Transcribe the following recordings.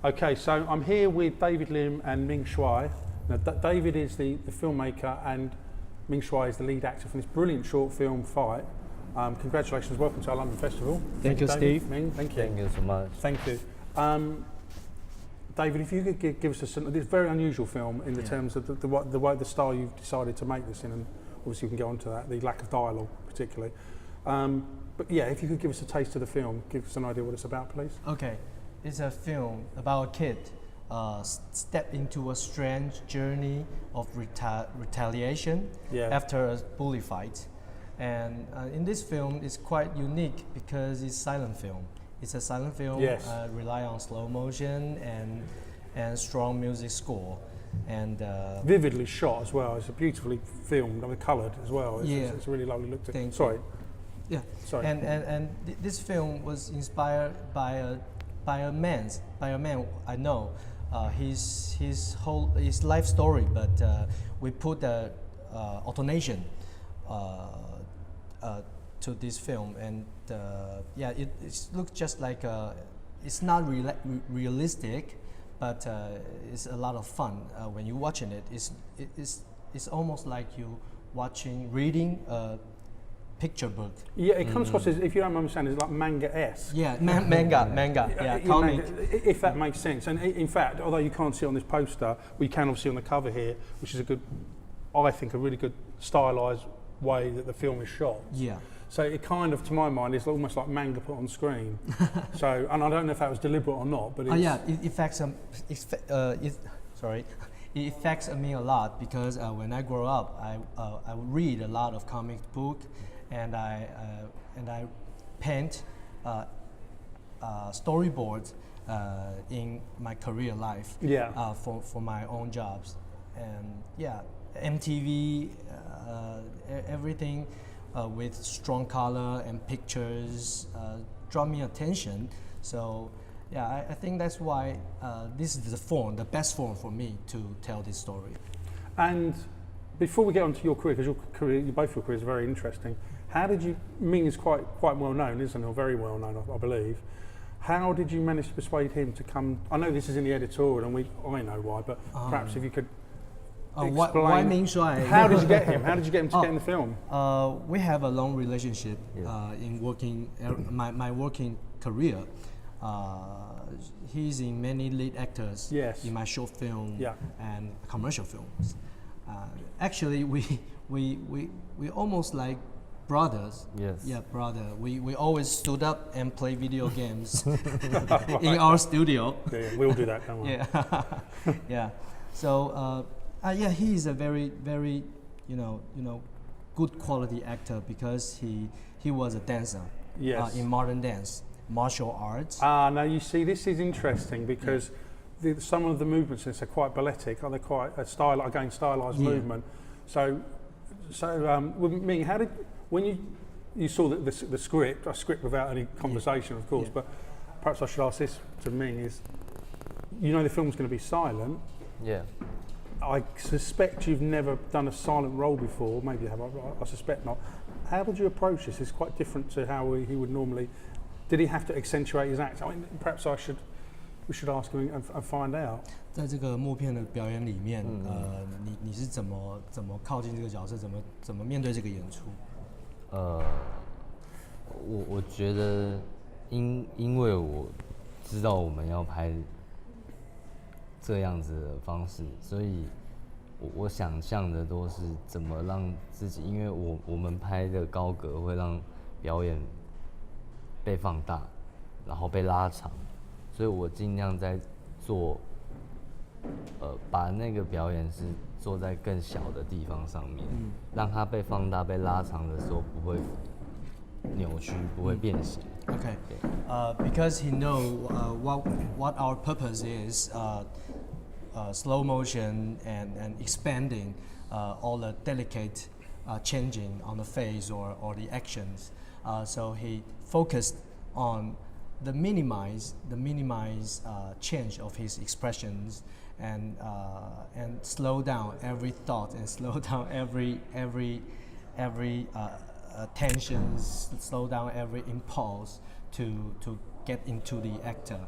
Okay, so I'm here with David Lim and Ming Shuai. Now, David is the filmmaker and Ming Shuai is the lead actor from this brilliant short film, Fight. Congratulations, welcome to our London Festival. Thank you, David, Steve. Ming, thank you. Thank you so much. Thank you. David, if you could give us this very unusual film in the terms of the style you've decided to make this in, and obviously we can go on to that, the lack of dialogue particularly. But yeah, if you could give us a taste of the film, give us an idea what it's about, please. Okay, it's a film about a kid step into a strange journey of retaliation after a bully fight. And in this film, it's quite unique because it's silent film. It's a silent film, rely on slow motion and strong music score. And vividly shot as well. It's a beautifully filmed, coloured as well. It's a really lovely look to it. Sorry. Yeah. Sorry. And this film was inspired by a man I know. His life story, but we put the automation to this film, and it looks just like it's not realistic, but it's a lot of fun when you're watching it. It's almost like you reading a picture book. Yeah, it comes across as, if you don't understand, it's like manga-esque. Yeah, manga. Yeah, comic. If that makes sense. And in fact, although you can't see it on this poster, we can obviously on the cover here, which is I think a really good stylized way that the film is shot. Yeah. So it kind of, to my mind, is almost like manga put on screen. So, and I don't know if that was deliberate or not, but it affects it affects me a lot because when I grow up, I would read a lot of comic book, and I paint storyboards in my career life. For my own jobs, and MTV, everything with strong color and pictures draw me attention. So I think that's why this is the best form for me to tell this story. And before we get on to your career, because both your careers are very interesting, how did you, Ming is quite well known, isn't he, or very well known, I believe. How did you manage to persuade him to come? I know this is in the editorial, and I know why, but perhaps if you could explain. Why Ming Shuai? How did you get him? How did you get him to get in the film? We have a long relationship in my working career. He's in many lead actors in my short film and commercial films. Actually, we almost like brothers. Yes. Yeah, brother. We always stood up and play video games in our studio. Yeah, we all do that, don't we? Yeah. Yeah. So he is a very good quality actor because he was a dancer in modern dance, martial arts. Now you see, this is interesting because some of the movements in this are quite balletic, they're quite a stylized movement. So Ming, how did, when you saw the script, a script without any conversation, of course, but perhaps I should ask this to Ming, is, the film's going to be silent. Yeah. I suspect you've never done a silent role before, maybe you have, I suspect not. How did you approach this? It's quite different to how he would normally. Did he have to accentuate his act? I mean, perhaps we should ask him and find out. 在这个默片的表演里面，你是怎么靠近这个角色，怎么面对这个演出？我觉得因为我知道我们要拍这样子的方式，所以我想象的都是怎么让自己，因为我们拍的高格会让表演被放大，然后被拉长，所以我尽量在做，把那个表演是做在更小的地方上面，让它被放大、被拉长的时候不会扭曲，不会变形。Okay, because he know what our purpose is, slow motion and expanding all the delicate changing on the face or the actions. So he focused on the minimize change of his expressions and slow down every thought and slow down every tensions, slow down every impulse to get into the actor.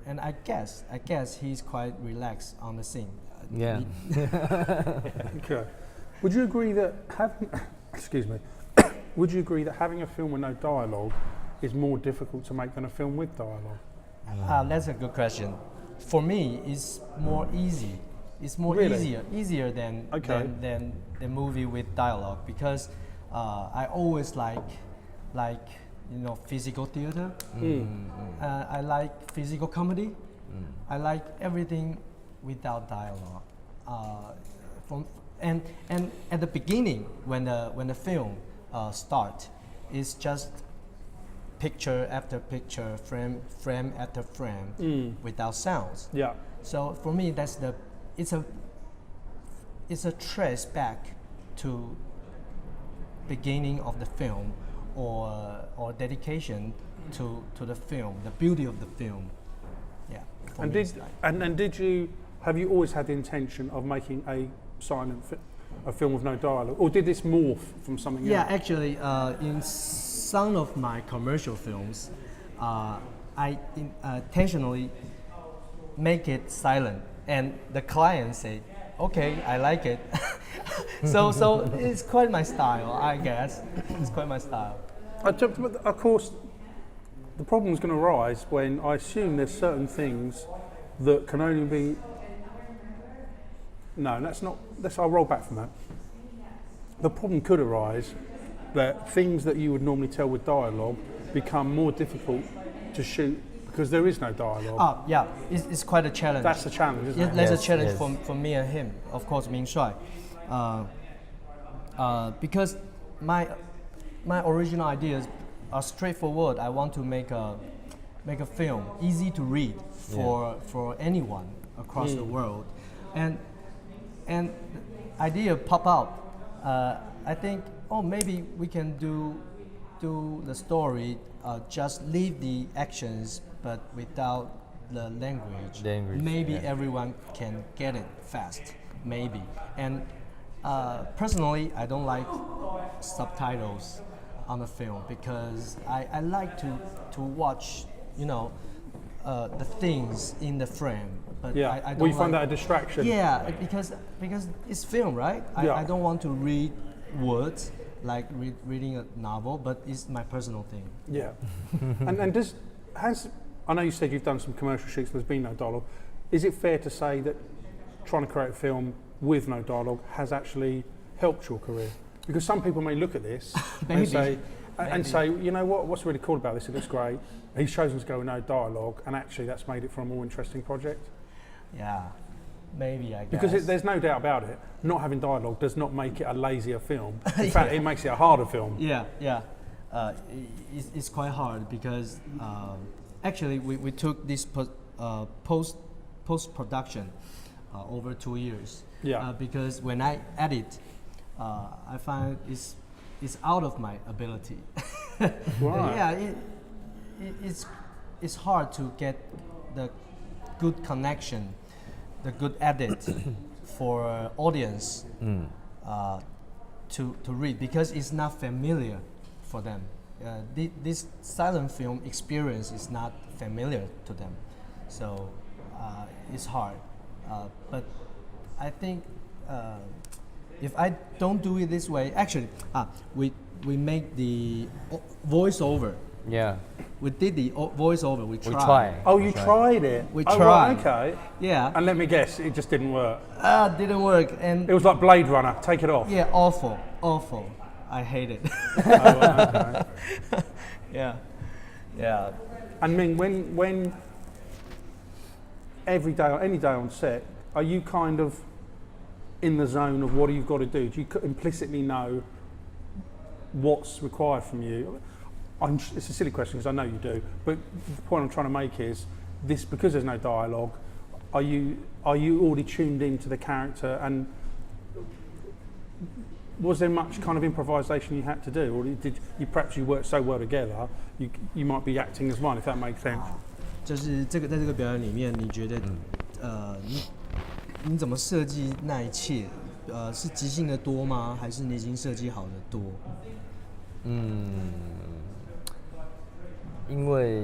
And I guess he's quite relaxed on the scene. Yeah. Okay. Would you agree that having, excuse me, would you agree that having a film with no dialogue is more difficult to make than a film with dialogue? That's a good question. For me, it's more easy. It's more Really? easier than Okay. than the movie with dialogue because I always like physical theater. I like physical comedy. I like everything without dialogue. And at the beginning when the film start, it's just picture after picture, frame after frame, without sounds. Yeah. So for me, it's a trace back to beginning of the film, or dedication to the film, the beauty of the film. Yeah. for And me, it's like- have you always had the intention of making a a film with no dialogue, or did this morph from something Yeah, else? actually, in some of my commercial films, I intentionally make it silent, and the client say, "Okay, I like it." so it's quite my style, I guess. It's quite my style. But of course, the problem's going to arise when I assume there's certain things that can only be. No, that's not. I'll roll back from that. The problem could arise that things that you would normally tell with dialogue become more difficult to shoot because there is no dialogue. Yeah, it's quite a challenge. That's the challenge, isn't Yeah, it? that's Yes, a challenge yes. for me and him, of course, Ming Shuai. Because my original ideas are straightforward. I want to make a film easy to read for anyone across the world, and idea pop out. I think, maybe we can do the story, just leave the actions, but without the language. Maybe yeah. everyone can get it fast. Maybe. And personally, I don't like subtitles on the film because I like to watch, the things in the frame. But Yeah. I don't Well, you find like- that a distraction. Yeah, because it's film, right? Yeah. I don't want to read words like reading a novel, but it's my personal thing. Yeah. and I know you said you've done some commercial shoots. There's been no dialogue. Is it fair to say that trying to create a film with no dialogue has actually helped your career? Because some people may look at this Maybe. and say, you know what's really cool about this? It looks great. He's chosen to go with no dialogue, and actually that's made it for a more interesting project. Yeah, maybe I guess. Because there's no doubt about it, not having dialogue does not make it a lazier film. In fact, it makes it a harder film. Yeah. It's quite hard because actually we took this post production over 2 years. Yeah. Because when I edit, I find it's out of my ability. Right. Yeah, it's hard to get the good connection, the good edit for audience to read because it's not familiar for them. This silent film experience is not familiar to them, so it's hard. But I think if I don't do it this way, actually, we make the voiceover. Yeah. We did the voiceover. We We tried. try. Oh, you tried it? We Oh, tried. right, okay. Yeah. And let me guess, it just didn't work. Didn't work, and It was like Blade Runner, take it off. yeah, awful. I hate it. Oh, right, okay. Yeah. And Ming, when every day or any day on set, are you kind of in the zone of what you've got to do? Do you implicitly know what's required from you? It's a silly question because I know you do, but the point I'm trying to make is this: because there's no dialogue, are you already tuned into the character, and was there much kind of improvisation you had to do, or did you perhaps you work so well together, you might be acting as one, if that makes sense? 就是在这个表演里面，你觉得你怎么设计那一切？是即兴的多吗？还是你已经设计好的多？因为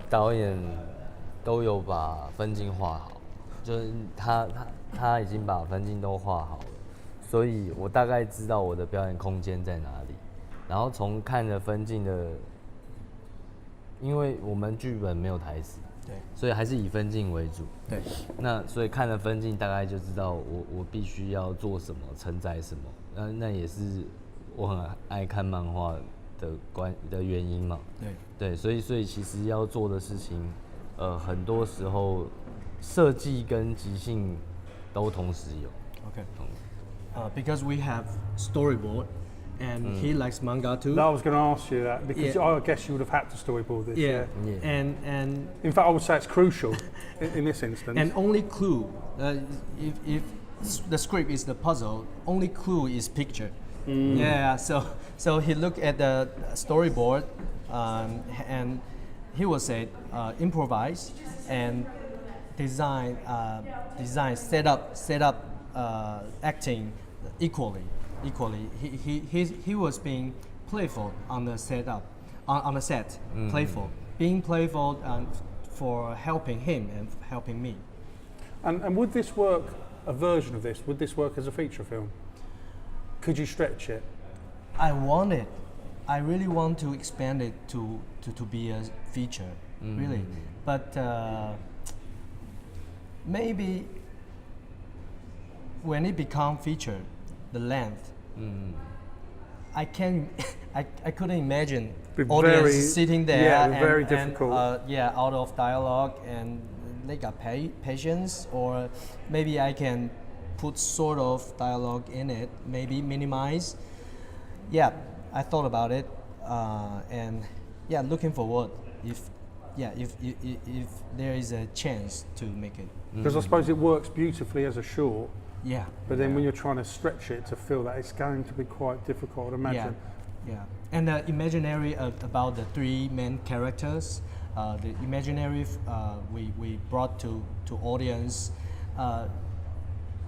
导演都有把分镜画好，就是他已经把分镜都画好了，所以我大概知道我的表演空间在哪里。然后从看着分镜的，因为我们剧本没有台词，对，所以还是以分镜为主。对，那所以看了分镜，大概就知道我必须要做什么，承载什么。那也是我很爱看漫画的原因嘛。对，所以其实要做的事情，很多时候设计跟即兴都同时有。Okay. Because we have storyboard, and he likes manga too. I was going to ask you that because Yeah. I guess you would have had to storyboard this. Yeah. Yeah. And In fact, I would say it's crucial in this instance. and only clue, if the script is the puzzle, only clue is picture. Yeah. So he looked at the storyboard, and he will say improvise and design set up acting equally. He was being playful on the setup on the set, being playful for helping him and helping me. And would this work, a version of this, would this work as a feature film? Could you stretch it? I really want to expand it to be a feature, really. But maybe when it become feature, the length, I couldn't imagine audience very- sitting there yeah, and, very difficult. out of dialogue, and they got patience, or maybe I can put sort of dialogue in it, maybe minimize. Yeah, I thought about it, and yeah, looking forward if there is a chance to make it. Because I suppose it works beautifully as a short, Yeah. but then when you're trying to stretch it to feel that, it's going to be quite difficult, I'd imagine. Yeah. And the imaginary about the three main characters, the imaginary we brought to audience,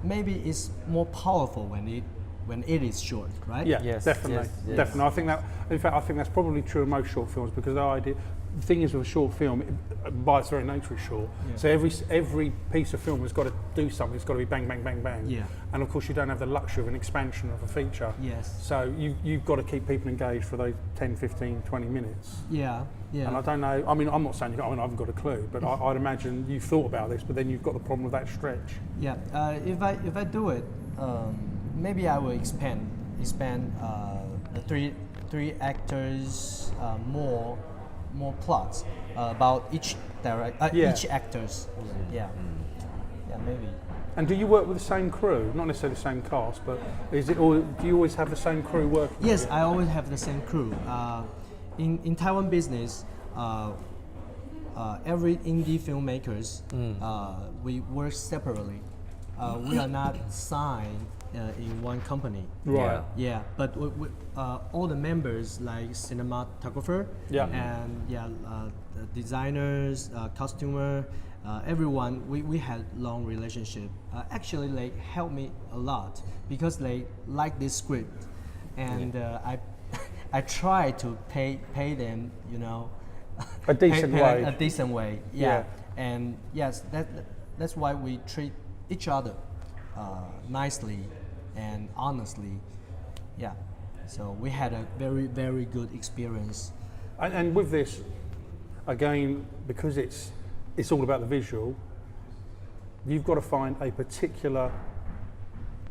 maybe it's more powerful when it is short, right? Yeah, Yes, definitely, yes. definitely. I think that, in fact, I think that's probably true of most short films because the thing is with a short film, by its very nature, is short. Yeah. So every piece of film has got to do something. It's got to be bang, bang, bang, bang. Yeah. And of course, you don't have the luxury of an expansion of a feature. Yes. So you've got to keep people engaged for those 10, 15, 20 minutes. Yeah. And I don't know. I mean, I'm not saying I haven't got a clue, but I'd imagine you've thought about this. But then you've got the problem with that stretch. Yeah. If I do it, maybe I will expand the three actors more plots about each each actors. Yeah. Yeah, maybe. And do you work with the same crew? Not necessarily the same cast, but is it? Or do you always have the same crew working? Yes, with you? I always have the same crew. In Taiwan business, every indie filmmakers, we work separately. We are not signed in one company. Right. Yeah, but all the members like cinematographer and the designers, costumer, everyone, we had long relationship. Actually, they helped me a lot because they like this script, and I try to pay them, A decent wage. a decent way. Yeah. And yes, that's why we treat each other nicely and honestly. Yeah. So we had a very, very good experience. And with this, again, because it's all about the visual, you've got to find a particular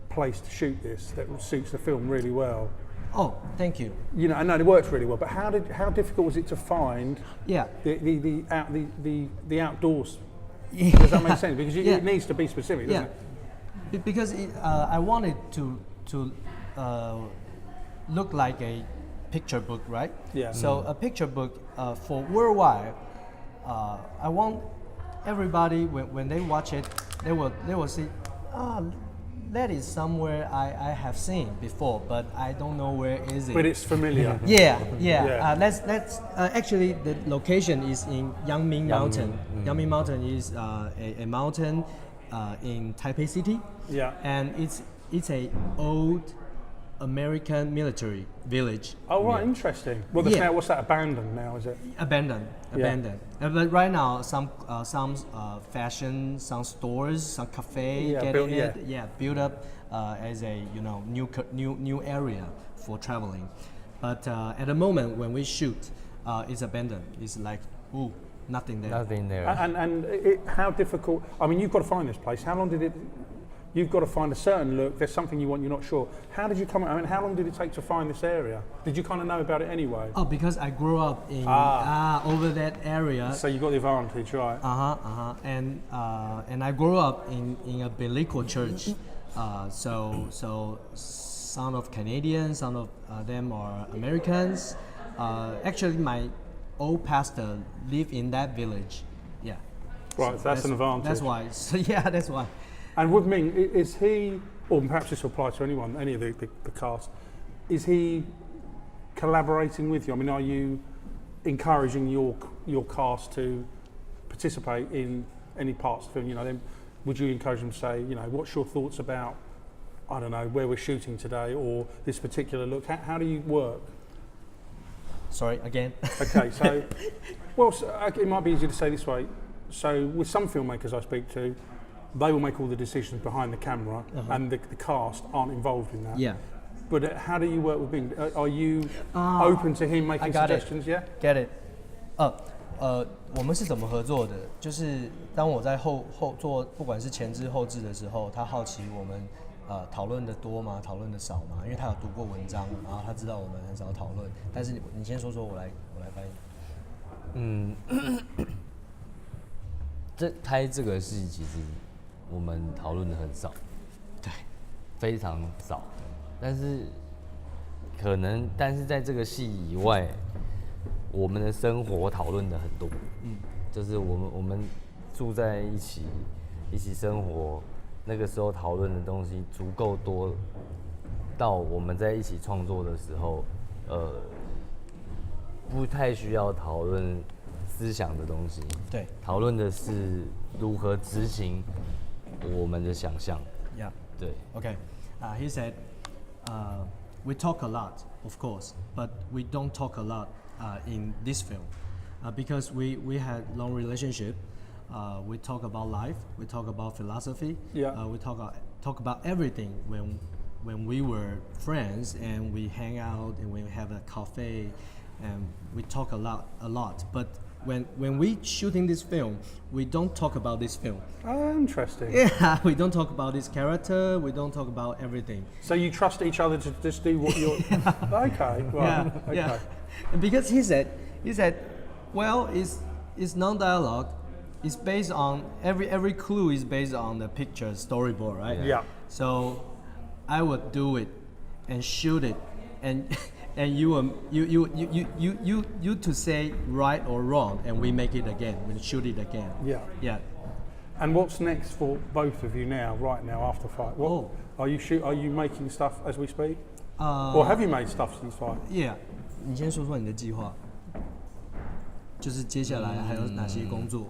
place to shoot this that suits the film really well. Oh, thank you. I know it works really well, but how difficult was it to find Yeah. the outdoors? Does that make sense? Because it needs to be specific, doesn't it? Because I wanted to look like a picture book, right? Yeah. So a picture book for worldwide, I want everybody when they watch it, they will see, that is somewhere I have seen before, but I don't know where is it. But it's familiar. Yeah. Let's actually the location is in Yangming Mountain. Yangming Mountain is a mountain in Taipei City. Yeah. And it's a old American military village. Oh right, interesting. Well, Yeah. now what's that? Abandoned now, is it? Abandoned. But right now, some fashion, some stores, some cafe Yeah, getting built- it, built up as a new area for traveling. But at the moment when we shoot, it's abandoned. It's like nothing there. Nothing there. And how difficult? I mean, you've got to find this place. How long did it? You've got to find a certain look. There's something you want. You're not sure. How did you come? I mean, how long did it take to find this area? Did you kind of know about it anyway? Oh, because I grew up in over that area. So you got the advantage, right? And I grew up in a bilingual church. So some of Canadians, some of them are Americans. Actually, my old pastor lived in that village. Yeah. Right, so that's an advantage. That's why. So yeah, that's why. And with Ming, is he, or perhaps this will apply to anyone, any of the cast, is he collaborating with you? I mean, are you encouraging your cast to participate in any parts of the film? You know, then would you encourage them to say, you know, what's your thoughts about, I don't know, where we're shooting today or this particular look? How do you work? Sorry, again. Okay, so, well, it might be easier to say this way. So with some filmmakers I speak to, they will make all the decisions behind the camera and the cast aren't involved in that. Yeah. But how do you work with Bing? Are you open to him making suggestions? Yeah. Get it. 我们是怎么合作的？就是当我在后做，不管是前置后置的时候，他好奇我们讨论的多吗？讨论的少吗？因为他有读过文章，然后他知道我们很少讨论。但是你先说，我来翻译。拍这个戏其实我们讨论的很少，对，非常少。但是在这个戏以外，我们的生活讨论的很多。就是我们住在一起生活，那个时候讨论的东西足够多，到我们在一起创作的时候，不太需要讨论思想的东西。对，讨论的是如何执行我们的想象。Yeah. 对。Okay. He said, we talk a lot, of course, but we don't talk a lot in this film because we had long relationship. We talk about life. We talk about philosophy. Yeah. We talk about everything when we were friends and we hang out and we have a cafe and we talk a lot. But when we shooting this film, we don't talk about this film. Oh, interesting. Yeah, we don't talk about this character. We don't talk about everything. So you trust each other to just do what you're. Okay. Well, okay. Yeah. Because he said, well, it's non-dialogue. It's based on every clue is based on the picture storyboard, right? Yeah. So I would do it and shoot it, and you to say right or wrong, and we make it again. We shoot it again. Yeah. Yeah. And what's next for both of you now, right now, after fight? What, Are you making stuff as we speak? Or have you made stuff since fight? Yeah. 你先说说你的计划，就是接下来还有哪些工作，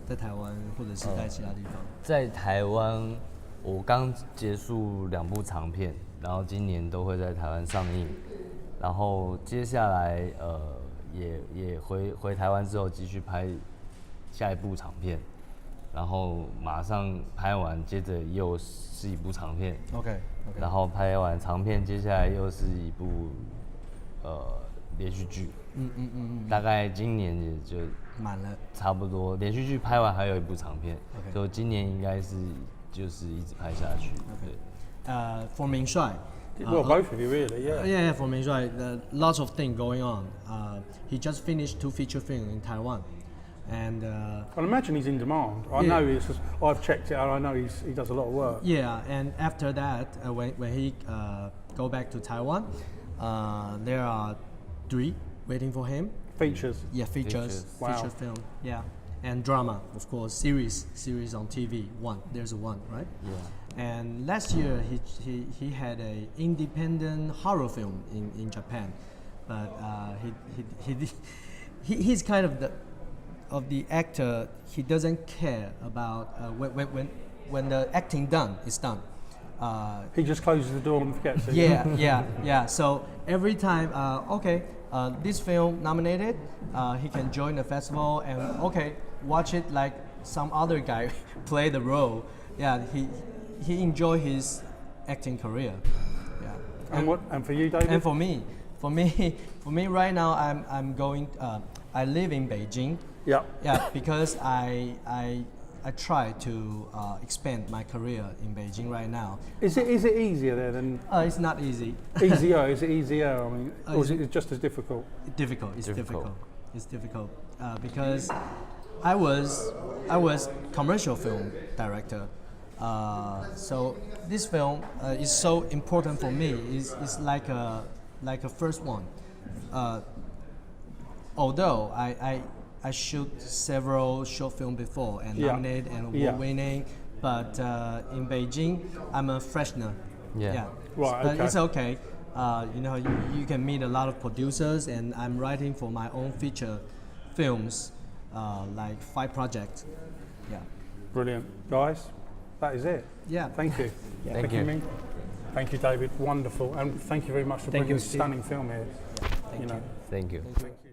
在台湾或者是在其他地方？在台湾，我刚结束2部长片，然后今年都会在台湾上映。然后接下来也回台湾之后继续拍下一部长片，然后马上拍完，接着又是一部长片。OK。然后拍完长片，接下来又是一部连续剧。大概今年也就满了，差不多。连续剧拍完还有一部长片， OK 所以今年应该是就是一直拍下去。对。For Ming Shuai. Well, both of you really, yeah. Yeah, for Ming Shuai, lots of things going on. He just finished 2 feature films in Taiwan, and I imagine he's in demand. I know I've checked it out. I know he does a lot of work. yeah, and after that, when he go back to Taiwan, there are 3 waiting for him. Features. Yeah, features. Wow. Feature film. Yeah, and drama, of course, series on TV. There's one, right? Yeah. And last year he had a independent horror film in Japan, but he's kind of the actor. He doesn't care about when the acting is done. He just closes the door and forgets it. yeah. So every time, this film nominated, he can join the festival and watch it like some other guy play the role. Yeah, he enjoy his acting career. Yeah. And for you, David? And for me right now, I'm going. I live in Beijing. Yeah. Yeah, because I try to expand my career in Beijing right now. Is it easier there than? It's not easy. Easier? Is it easier? I mean, or is it just as difficult? Difficult. It's difficult because I was commercial film director. So this film is so important for me. It's like a first one. Although I shoot several short films before and nominated and award winning, but in Beijing I'm a freshener. Yeah. Right. But Okay. it's okay. You can meet a lot of producers, and I'm writing for my own feature films, like 5 projects. Yeah. Brilliant, guys. That is it. Yeah. Thank you. Thank you. Ming. Thank you, David. Wonderful, and thank you very much for Thank bringing you, this Steve. stunning film here. Thank you. Thank you. Thank you.